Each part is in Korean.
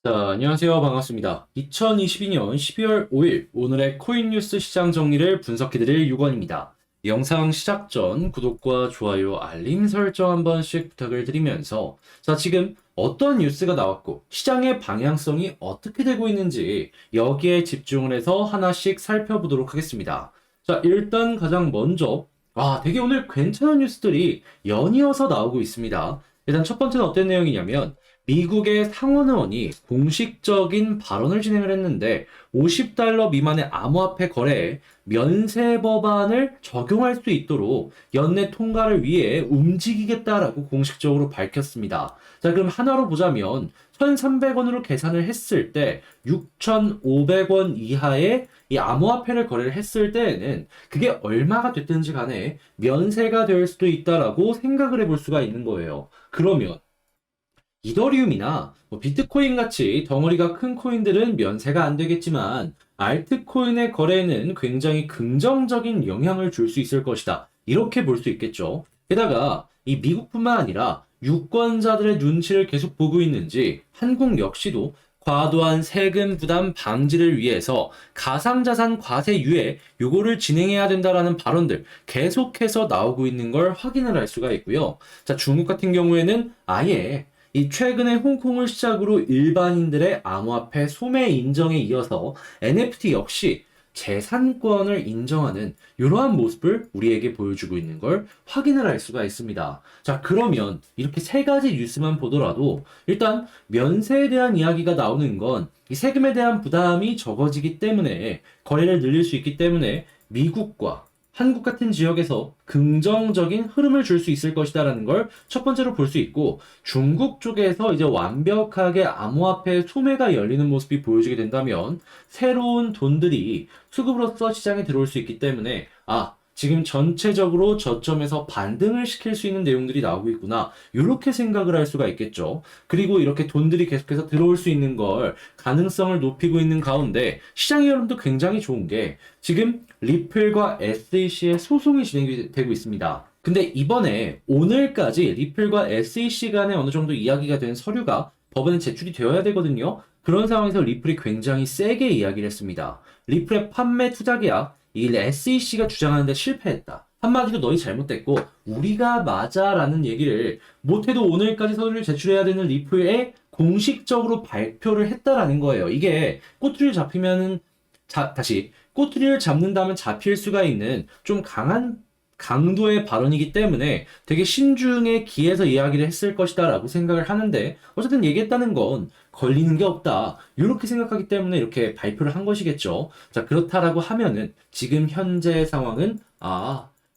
자, 안녕하세요. 반갑습니다. 2022년 12월 5일 오늘의 코인 뉴스 시장 정리를 분석해드릴 유건입니다. 영상 시작 전 구독과 좋아요, 알림 설정 한 번씩 부탁을 드리면서 자, 지금 어떤 뉴스가 나왔고 시장의 방향성이 어떻게 되고 있는지 여기에 집중을 해서 하나씩 살펴보도록 하겠습니다. 자, 일단 가장 먼저 되게 오늘 괜찮은 뉴스들이 연이어서 나오고 있습니다. 일단 첫 번째는 어떤 내용이냐면 미국의 상원의원이 공식적인 발언을 진행을 했는데 50달러 미만의 암호화폐 거래에 면세 법안을 적용할 수 있도록 연내 통과를 위해 움직이겠다라고 공식적으로 밝혔습니다. 자, 그럼 하나로 보자면 1,300원으로 계산을 했을 때 6,500원 이하의 이 암호화폐를 거래를 했을 때에는 그게 얼마가 됐든지 간에 면세가 될 수도 있다라고 생각을 해볼 수가 있는 거예요. 그러면 이더리움이나 비트코인 같이 덩어리가 큰 코인들은 면세가 안 되겠지만 알트코인의 거래에는 굉장히 긍정적인 영향을 줄 수 있을 것이다. 이렇게 볼 수 있겠죠. 게다가 이 미국뿐만 아니라 유권자들의 눈치를 계속 보고 있는지 한국 역시도 과도한 세금 부담 방지를 위해서 가상자산 과세 유예 요거를 진행해야 된다라는 발언들 계속해서 나오고 있는 걸 확인을 할 수가 있고요. 자, 중국 같은 경우에는 아예 이 최근에 홍콩을 시작으로 일반인들의 암호화폐 소매 인정에 이어서 NFT 역시 재산권을 인정하는 이러한 모습을 우리에게 보여주고 있는 걸 확인을 할 수가 있습니다. 자, 그러면 이렇게 세 가지 뉴스만 보더라도 일단 면세에 대한 이야기가 나오는 건 이 세금에 대한 부담이 적어지기 때문에 거래를 늘릴 수 있기 때문에 미국과 한국 같은 지역에서 긍정적인 흐름을 줄 수 있을 것이다라는 걸 첫 번째로 볼 수 있고 중국 쪽에서 이제 완벽하게 암호화폐 소매가 열리는 모습이 보여지게 된다면 새로운 돈들이 수급으로서 시장에 들어올 수 있기 때문에 지금 전체적으로 저점에서 반등을 시킬 수 있는 내용들이 나오고 있구나. 이렇게 생각을 할 수가 있겠죠. 그리고 이렇게 돈들이 계속해서 들어올 수 있는 걸 가능성을 높이고 있는 가운데 시장의 흐름도 굉장히 좋은 게 지금 리플과 SEC의 소송이 진행이 되고 있습니다. 근데 이번에 오늘까지 리플과 SEC 간에 어느 정도 이야기가 된 서류가 법원에 제출이 되어야 되거든요. 그런 상황에서 리플이 굉장히 세게 이야기를 했습니다. 리플의 판매 투자 계약 이 SEC가 주장하는데 실패했다. 한마디로 너희 잘못됐고 우리가 맞아라는 얘기를 못해도 오늘까지 서류를 제출해야 되는 리플에 공식적으로 발표를 했다라는 거예요. 이게 꼬투리를 잡히면은 다시 꼬투리를 잡는다면 잡힐 수가 있는 좀 강한 강도의 발언이기 때문에 되게 신중에 기해서 이야기를 했을 것이다 라고 생각을 하는데 어쨌든 얘기했다는 건 걸리는 게 없다. 이렇게 생각하기 때문에 이렇게 발표를 한 것이겠죠. 자, 그렇다라고 하면은 지금 현재 상황은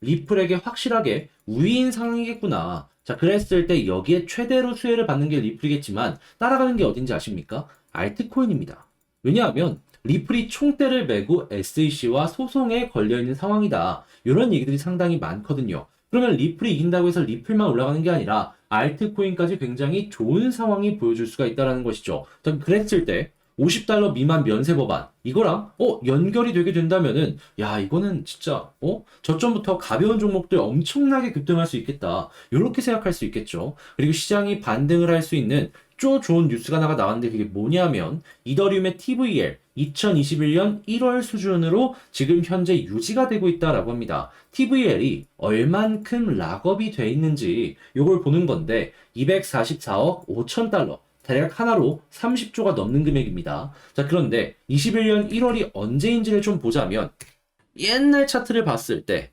리플에게 확실하게 우위인 상황이겠구나. 자, 그랬을 때 여기에 최대로 수혜를 받는 게 리플이겠지만 따라가는 게 어딘지 아십니까? 알트코인입니다. 왜냐하면 리플이 총대를 메고 SEC와 소송에 걸려있는 상황이다. 이런 얘기들이 상당히 많거든요. 그러면 리플이 이긴다고 해서 리플만 올라가는 게 아니라 알트코인까지 굉장히 좋은 상황이 보여줄 수가 있다는 것이죠. 그랬을 때 50달러 미만 면세 법안 이거랑 연결이 되게 된다면은 이거는 진짜 저점부터 가벼운 종목들 엄청나게 급등할 수 있겠다. 이렇게 생각할 수 있겠죠. 그리고 시장이 반등을 할 수 있는 쪼 좋은 뉴스가 하나가 나왔는데 그게 뭐냐면 이더리움의 TVL 2021년 1월 수준으로 지금 현재 유지가 되고 있다라고 합니다. TVL이 얼만큼 락업이 돼 있는지 이걸 보는 건데 244억 5천 달러 대략 하나로 30조가 넘는 금액입니다. 자, 그런데 21년 1월이 언제인지를 좀 보자면 옛날 차트를 봤을 때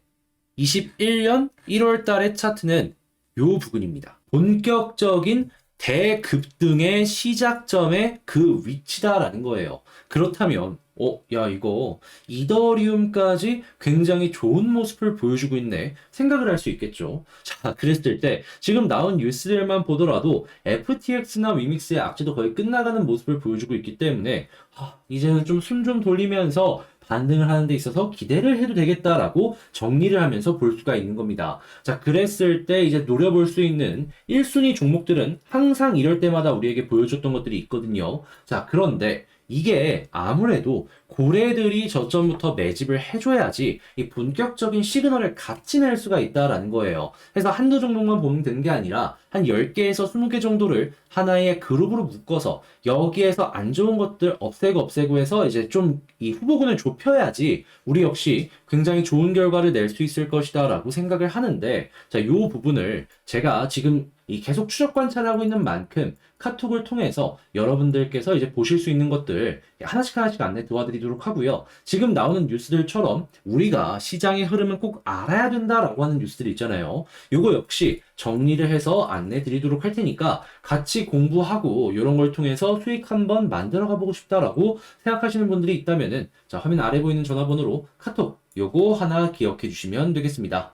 21년 1월 달의 차트는 요 부분입니다. 본격적인 대급등의 시작점의 그 위치다라는 거예요. 그렇다면 이거 이더리움까지 굉장히 좋은 모습을 보여주고 있네 생각을 할 수 있겠죠. 자, 그랬을 때 지금 나온 뉴스들만 보더라도 FTX나 위믹스의 악재도 거의 끝나가는 모습을 보여주고 있기 때문에 이제는 좀 숨 좀 돌리면서 반등을 하는 데 있어서 기대를 해도 되겠다라고 정리를 하면서 볼 수가 있는 겁니다. 자, 그랬을 때 이제 노려볼 수 있는 1순위 종목들은 항상 이럴 때마다 우리에게 보여줬던 것들이 있거든요. 자, 그런데 이게 아무래도 고래들이 저점부터 매집을 해줘야지 이 본격적인 시그널을 같이 낼 수가 있다라는 거예요. 그래서 한두 종목만 보면 되는 게 아니라 한 10개에서 20개 정도를 하나의 그룹으로 묶어서 여기에서 안 좋은 것들 없애고 해서 이제 좀 이 후보군을 좁혀야지 우리 역시 굉장히 좋은 결과를 낼 수 있을 것이다 라고 생각을 하는데, 자, 요 부분을 제가 지금 이 계속 추적 관찰하고 있는 만큼 카톡을 통해서 여러분들께서 이제 보실 수 있는 것들 하나씩 안내 도와드리도록 하고요. 지금 나오는 뉴스들처럼 우리가 시장의 흐름은 꼭 알아야 된다라고 하는 뉴스들 있잖아요. 요거 역시 정리를 해서 안내 드리도록 할 테니까 같이 공부하고 이런 걸 통해서 수익 한번 만들어 가보고 싶다라고 생각하시는 분들이 있다면은 자, 화면 아래 보이는 전화번호로 카톡 요거 하나 기억해 주시면 되겠습니다.